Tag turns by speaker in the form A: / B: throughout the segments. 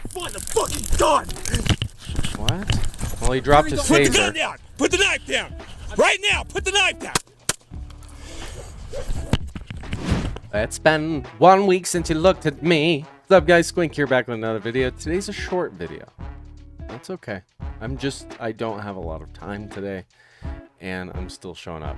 A: Find the fucking gun!
B: What? Well, he dropped his taser.
A: Put the gun down! Put the knife down! Right now! Put the knife down!
B: It's been 1 week since you looked at me. What's up, guys? Squink here, back with another video. Today's a short video. That's okay. I don't have a lot of time today, and I'm still showing up.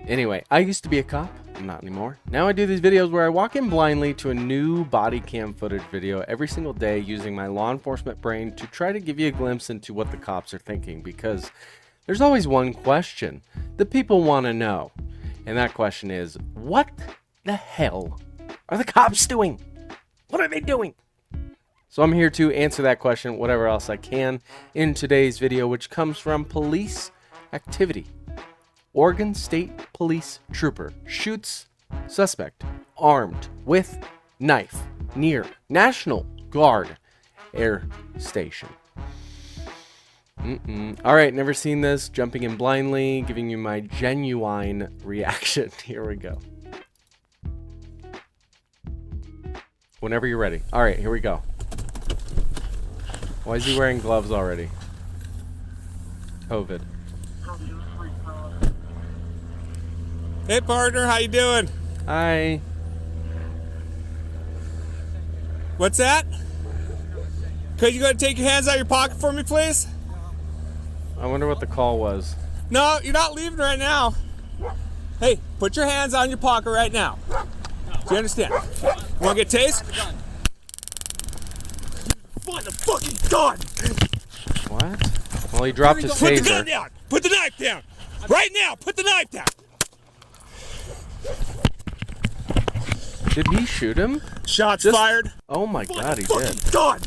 B: Anyway, I used to be a cop. I'm not anymore. Now I do these videos where I walk in blindly to a new body cam footage video every single day using my law enforcement brain to try to give you a glimpse into what the cops are thinking, because there's always one question that people want to know. And that question is, what the hell are the cops doing? What are they doing? So I'm here to answer that question, whatever else I can, in today's video, which comes from police activity. Oregon State Police trooper shoots suspect armed with knife near National Guard Air Station. All right, never seen this. Jumping in blindly, giving you my genuine reaction. Here we go. Whenever you're ready. All right, here we go. Why is he wearing gloves already? COVID.
A: Hey partner, how you doing?
B: Hi.
A: What's that? Could you go take your hands out of your pocket for me, please?
B: I wonder what the call was.
A: No, you're not leaving right now. Hey, put your hands on your pocket right now. Do you understand? You want to get tased? Find the fucking gun!
B: What? Well, he dropped his taser.
A: Put the gun down! Put the knife down! Right now! Put the knife down!
B: Did he shoot him?
A: Shots fired.
B: Oh my god, he did.
A: Gun!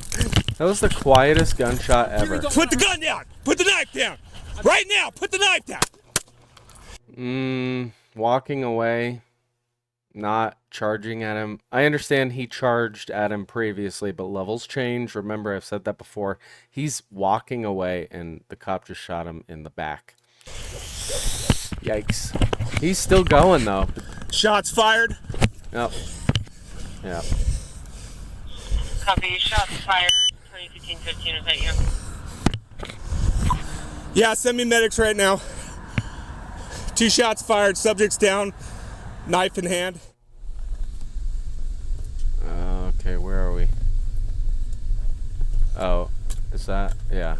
B: That was the quietest gunshot ever.
A: Put the gun down! Put the knife down! Right now! Put the knife down!
B: Walking away, not charging at him. I understand he charged at him previously, but levels change. Remember, I've said that before. He's walking away, and the cop just shot him in the back. Yikes. He's still going, though.
A: Shots fired.
B: Yep. Yep.
C: Copy. Shots fired. 2015-15. Is that you?
A: Yeah, send me medics right now. 2 shots fired. Subject's down. Knife in hand.
B: Okay, where are we? Oh, is that? Yeah.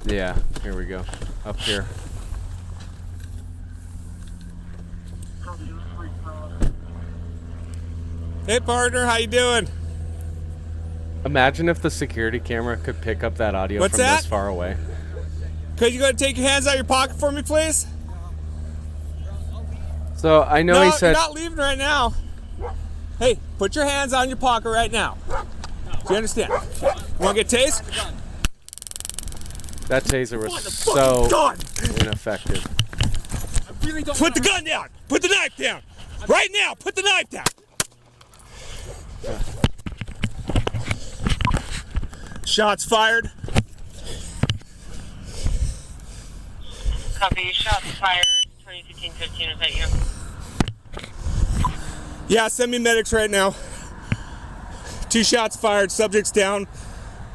B: Yeah, here we go. Up here.
A: Hey partner, how you doing?
B: Imagine if the security camera could pick up that audio
A: What's
B: from
A: that?
B: this far away.
A: Could you go take your hands out of your pocket for me, please?
B: So I know
A: No,
B: he said
A: you're not leaving right now. Hey, put your hands on your pocket right now. Do you understand? You want to get tased?
B: that taser was so ineffective.
A: Put the gun down. Put the knife down. Right now. Put the knife down. Shots fired.
C: Copy. Shots fired. 2015-15. Is that you?
A: Yeah, send me medics right now. 2 shots fired. Subject's down.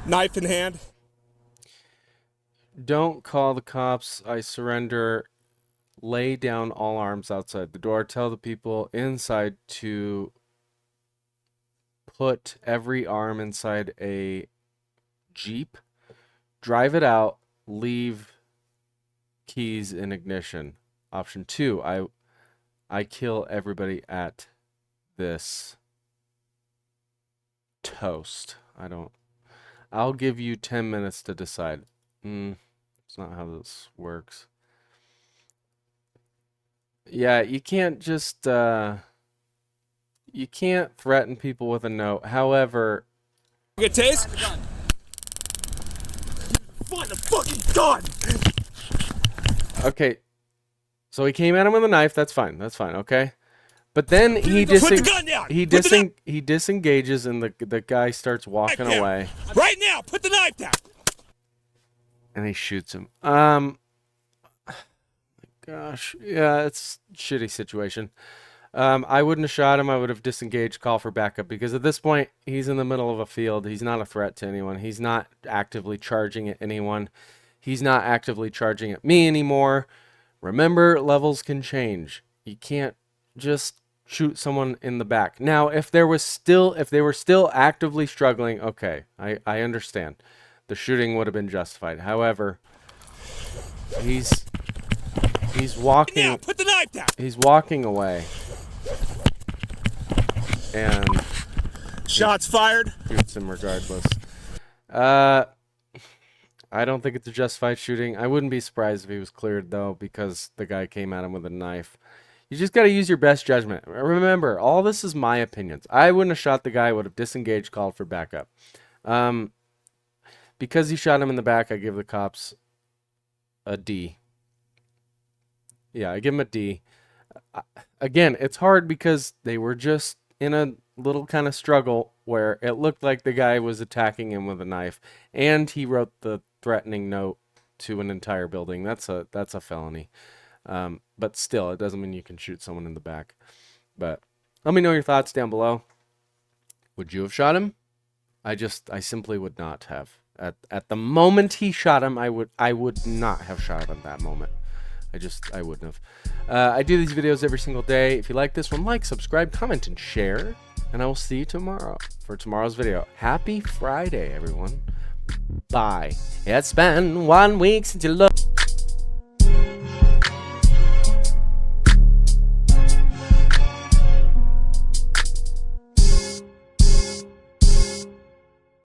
A: Knife in hand.
B: Don't call the cops. I surrender. Lay down all arms outside the door. Tell the people inside to put every arm inside a Jeep. Drive it out. Leave keys in ignition. Option 2. I kill everybody at this toast. I'll give you 10 minutes to decide. It's not how this works. Yeah, you can't just you can't threaten people with a note. However,
A: Get tased? Find the fucking gun!
B: okay. So he came at him with a knife. That's fine. That's fine. Okay. But then he
A: Put the gun down!
B: he disengages, and the guy starts walking away.
A: Right now! Put the knife down!
B: And he shoots him. Gosh, yeah, it's a shitty situation. I wouldn't have shot him. I would have disengaged, call for backup, because at this point, he's in the middle of a field. He's not a threat to anyone. He's not actively charging at anyone. He's not actively charging at me anymore. Remember, levels can change. You can't just shoot someone in the back. Now, if they were still actively struggling, okay, I understand. The shooting would have been justified. However, he's walking.
A: Now, put the knife down.
B: He's walking away. And
A: Shots fired.
B: shoots him regardless. I don't think it's a justified shooting. I wouldn't be surprised if he was cleared, though, because the guy came at him with a knife. You just got to use your best judgment. Remember, all this is my opinions. I wouldn't have shot the guy. I would have disengaged, called for backup. Because he shot him in the back, I give the cops a D. Yeah, I give him a D. Again, it's hard because they were just in a little kind of struggle where it looked like the guy was attacking him with a knife, and he wrote the threatening note to an entire building. That's a felony. But still, it doesn't mean you can shoot someone in the back. But let me know your thoughts down below. Would you have shot him? I simply would not have. At the moment he shot him, I would not have shot him at that moment. I wouldn't have. I do these videos every single day. If you like this one, like, subscribe, comment, and share. And I will see you tomorrow for tomorrow's video. Happy Friday, everyone. Bye. It's been 1 week since you looked.